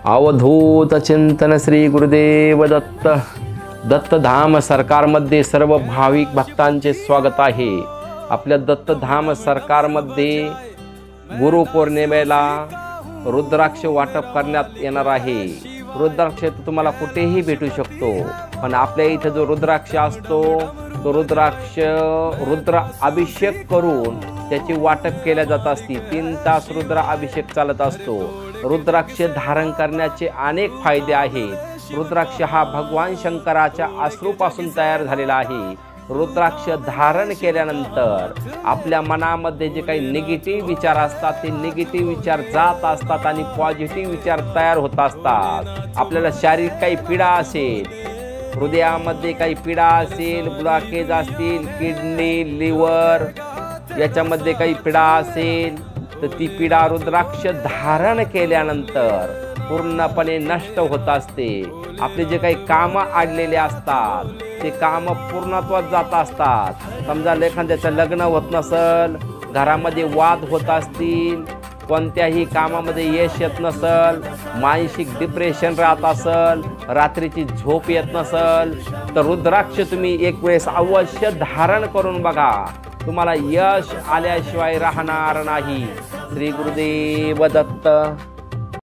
अवधूत चिंतन श्री गुरुदेव दत्त. दत्तधाम सरकारमध्ये सर्व भाविक भक्तांचे स्वागत आहे. आपल्या दत्तधाम सरकारमध्ये गुरुपौर्णिमेला रुद्राक्ष वाटप करण्यात येणार आहे. रुद्राक्ष तुम्हाला कुठेही भेटू शकतो, पण आपल्या इथे जो रुद्राक्ष असतो तो रुद्र अभिषेक करून त्याची वाटप केल्या जात असते. 3 तास रुद्र अभिषेक चालत असतो. रुद्राक्ष धारण करण्याचे अनेक फायदे आहेत. रुद्राक्ष हा भगवान शंकराच्या अश्रूपासून तयार झालेला आहे. रुद्राक्ष धारण केल्यानंतर आपल्या मनामध्ये जे काही निगेटिव्ह विचार असतात ते निगेटिव्ह विचार जात असतात आणि पॉझिटिव्ह विचार तयार होत असतात. आपल्याला शारीरिक काही पीडा असेल, हृदयामध्ये काही पीडा असेल, ब्लॉकेज असतील, किडनी लिव्हर याच्यामध्ये काही पीडा असेल तर ती पीडा रुद्राक्ष धारण केल्यानंतर पूर्णपणे नष्ट होत असते. आपले जे काही कामं अडलेले असतात ते कामं पूर्णत्वात जात असतात. समजा एखाद्याचं लग्न होत नसेल, घरामध्ये वाद होत असतील, कोणत्याही कामामध्ये यश येत नसेल, मानसिक डिप्रेशन राहत असेल, रात्रीची झोप येत नसेल तर रुद्राक्ष तुम्ही एक वेळेस अवश्य धारण करून बघा. तुम्हाला यश आल्याशिवाय राहणार नाही. श्री गुरुदेव दत्त.